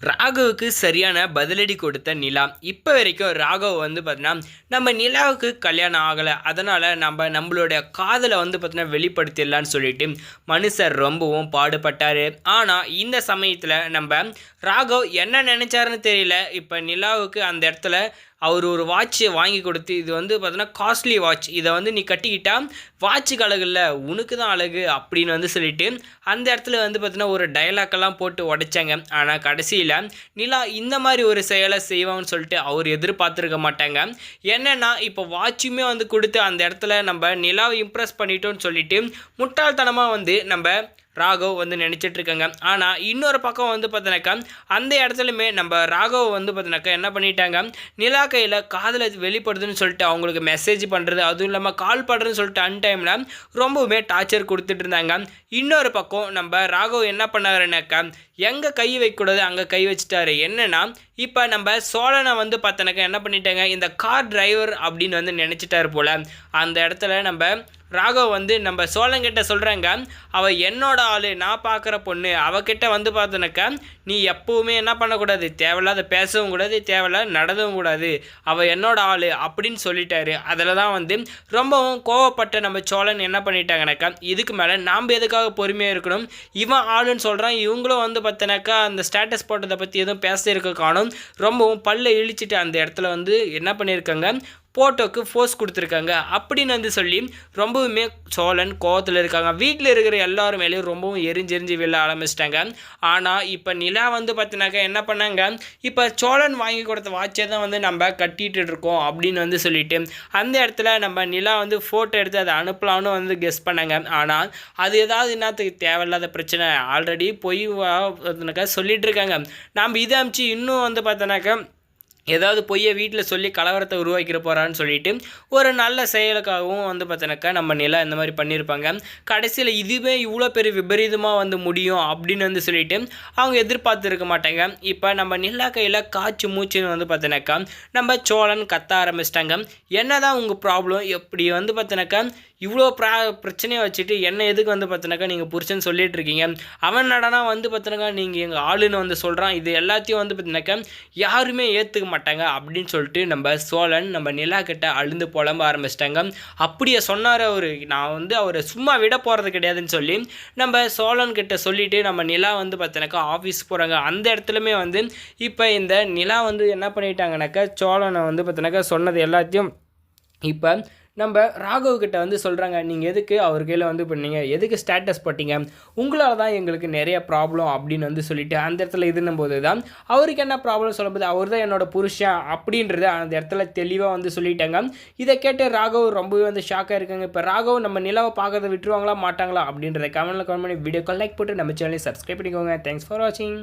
ராகவுக்கு சரியான பதிலடி கொடுத்த நிலா. இப்போ வரைக்கும் ராகவ் வந்து பார்த்தீங்கன்னா, நம்ம நிலாவுக்கு கல்யாணம் ஆகலை, அதனால் நம்மளுடைய காதலை வந்து பார்த்தீங்கன்னா வெளிப்படுத்திடலான்னு சொல்லிட்டு மனுஷர் ரொம்பவும் பாடுபட்டார். ஆனால் இந்த சமயத்தில் நம்ம ராகவ் என்ன நினச்சாருன்னு தெரியல. இப்போ நிலாவுக்கு அந்த இடத்துல அவர் ஒரு வாட்சை வாங்கி கொடுத்து, இது வந்து பார்த்தீங்கன்னா காஸ்ட்லி வாட்ச், இதை வந்து நீ கட்டிக்கிட்டா வாட்சுக்கு அழகு இல்லை, உனக்கு தான் அழகு அப்படின்னு வந்து சொல்லிட்டு அந்த இடத்துல வந்து பார்த்தீங்கன்னா ஒரு டைலாக்கெல்லாம் போட்டு உடைச்சாங்க. ஆனால் கடைசியில் நிலா இந்த மாதிரி ஒரு செயலை செய்வாங்கன்னு சொல்லிட்டு அவர் எதிர்பார்த்துருக்க மாட்டாங்க. என்னென்னா இப்போ வாட்சுமே வந்து கொடுத்து அந்த இடத்துல நம்ம நிலாவை இம்ப்ரெஸ் பண்ணிட்டோன்னு சொல்லிட்டு முட்டாள்தனமாக வந்து நம்ம ராகவ் வந்து நினச்சிட்ருக்காங்க. ஆனால் இன்னொரு பக்கம் வந்து பார்த்தீங்கன்னாக்கா அந்த இடத்துலையுமே நம்ம ராகவ் வந்து பார்த்தீங்கன்னாக்கா என்ன பண்ணிட்டாங்க, நிலா கையில் காதலை வெளிப்படுதுன்னு சொல்லிட்டு அவங்களுக்கு மெசேஜ் பண்ணுறது, அதுவும் இல்லாமல் கால் பண்ணுறதுன்னு சொல்லிட்டு டைமில் ரொம்பவுமே டார்ச்சர் கொடுத்துட்டு இருந்தாங்க. இன்னொரு பக்கம் நம்ம ராகவ் என்ன பண்ணாருனாக்கா, எங்கே கை வைக்கக்கூடாது அங்கே கை வச்சுட்டாரு. என்னென்னா இப்போ நம்ம சோழனை வந்து பார்த்தோன்னாக்கா என்ன பண்ணிட்டாங்க, இந்த கார் டிரைவர் அப்படின்னு வந்து நினச்சிட்டாரு போல். அந்த இடத்துல நம்ம ராகவ் வந்து நம்ம சோழங்கிட்ட சொல்கிறாங்க, அவள் என்னோட ஆள், நான் பார்க்குற பொண்ணு, அவகிட்ட வந்து பார்த்தோன்னாக்கா நீ எப்போவுமே என்ன பண்ணக்கூடாது, தேவையில்லாத பேசவும் கூடாது, தேவையில்லாத நடந்தவும் கூடாது, அவள் என்னோட ஆள் அப்படின்னு சொல்லிட்டாரு. அதில் தான் வந்து ரொம்பவும் கோவப்பட்ட நம்ம சோழன் என்ன பண்ணிட்டாங்கனாக்கா, இதுக்கு மேலே நாம் எதுக்காக பொறுமையாக இருக்கணும், இவன் ஆளுன்னு சொல்கிறான், இவங்களும் வந்து பார்த்தோன்னாக்கா அந்த ஸ்டேட்டஸ் போட்டதை பற்றி எதுவும் பேச இருக்க காணும், ரொம்பவும் பல்ல இழிச்சிட்டு அந்த இடத்துல வந்து என்ன பண்ணியிருக்காங்க, ஃபோட்டோக்கு ஃபோர்ஸ் கொடுத்துருக்காங்க அப்படின்னு வந்து சொல்லி ரொம்பவுமே சோழன் கோவத்தில் இருக்காங்க. வீட்டில் இருக்கிற எல்லாரும் மேலேயும் ரொம்பவும் எரிஞ்செரிஞ்சு வெளில ஆரம்பிச்சிட்டாங்க. ஆனால் இப்போ நிலா வந்து பார்த்தினாக்கா என்ன பண்ணாங்க, இப்போ சோழன் வாங்கி கொடுத்த வாட்சை தான் வந்து நம்ம கட்டிகிட்டு இருக்கோம் அப்படின்னு வந்து சொல்லிட்டு அந்த இடத்துல நம்ம நிலா வந்து ஃபோட்டோ எடுத்து அதை அனுப்பலான்னு வந்து கெஸ் பண்ணாங்க. ஆனால் அது ஏதாவது என்னத்துக்கு தேவையில்லாத பிரச்சனை, ஆல்ரெடி போய் சொல்லிகிட்டு இருக்காங்க, நம்ம இதை அனுப்பிச்சு இன்னும் வந்து பார்த்தோன்னாக்கா ஏதாவது பொய்யை வீட்டில் சொல்லி கலவரத்தை உருவாக்கிற போகிறான்னு சொல்லிட்டு ஒரு நல்ல செயலுக்காகவும் வந்து பார்த்தோன்னாக்கா நம்ம நிலா இந்த மாதிரி பண்ணியிருப்பாங்க. கடைசியில் இதுவே இவ்வளோ பெரிய விபரீதமாக வந்து முடியும் அப்படின்னு வந்து சொல்லிட்டு அவங்க எதிர்பார்த்துருக்க மாட்டாங்க. இப்போ நம்ம நிலா கையில் காய்ச்சி மூச்சுன்னு வந்து பார்த்தோன்னாக்கா நம்ம சோழன் கத்த ஆரம்பிச்சிட்டாங்க. என்ன தான் உங்கள் ப்ராப்ளம், எப்படி வந்து பார்த்தோன்னாக்கா இவ்வளோ பிரச்சனையை வச்சுட்டு என்ன எதுக்கு வந்து பார்த்தோன்னாக்கா நீங்கள் புருஷன் சொல்லிட்டு இருக்கீங்க, அவன் நடனா வந்து பார்த்தோன்னாக்கா நீங்கள் எங்கள் ஆளுன்னு வந்து சொல்கிறான், இது எல்லாத்தையும் வந்து பார்த்தீங்கன்னாக்கா யாருமே ஏற்றுக்க மாட்டாங்க அப்படின்னு சொல்லிட்டு நம்ம சோழன் நம்ம நிலா கிட்ட அழுந்து புலம்ப ஆரம்பிச்சிட்டாங்க. அப்படியே சொன்னார் அவர், நான் வந்து அவரை சும்மா விட போகிறது கிடையாதுன்னு சொல்லி நம்ம சோழன் கிட்ட சொல்லிவிட்டு நம்ம நிலா வந்து பார்த்தோன்னாக்கா ஆஃபீஸ் போகிறாங்க. அந்த இடத்துலையுமே வந்து இப்போ இந்த நிலா வந்து என்ன பண்ணிட்டாங்கனாக்கா சோழனை வந்து பார்த்தோன்னாக்கா சொன்னது எல்லாத்தையும் இப்போ நம்ம ராகவ் கிட்ட வந்து சொல்கிறாங்க, நீங்கள் எதுக்கு அவர் கையில் வந்து பண்ணீங்க, எதுக்கு ஸ்டேட்டஸ் போட்டிங்க, உங்களால் தான் எங்களுக்கு நிறைய ப்ராப்ளம் அப்படின்னு வந்து சொல்லிவிட்டு அந்த இடத்துல இதுன்னும் போது தான் அவருக்கு என்ன ப்ராப்ளம் சொல்லும்போது அவர் தான் என்னோடய புருஷன் அப்படின்றத அந்த இடத்துல தெளிவாக வந்து சொல்லிட்டாங்க. இதை கேட்டு ராகவ் ரொம்பவே வந்து ஷாக்காக இருக்காங்க. இப்போ ராகவ் நம்ம நிலாவை பார்க்கறத விட்டுருவாங்களா மாட்டாங்களா அப்படின்றத கமெண்ட்டில் கமெண்ட் பண்ணி வீடியோக்கு லைக் போட்டு நம்ம சேனலை சப்ஸ்கிரைப் பண்ணிக்கோங்க. தேங்க்ஸ் ஃபார் வாட்சிங்.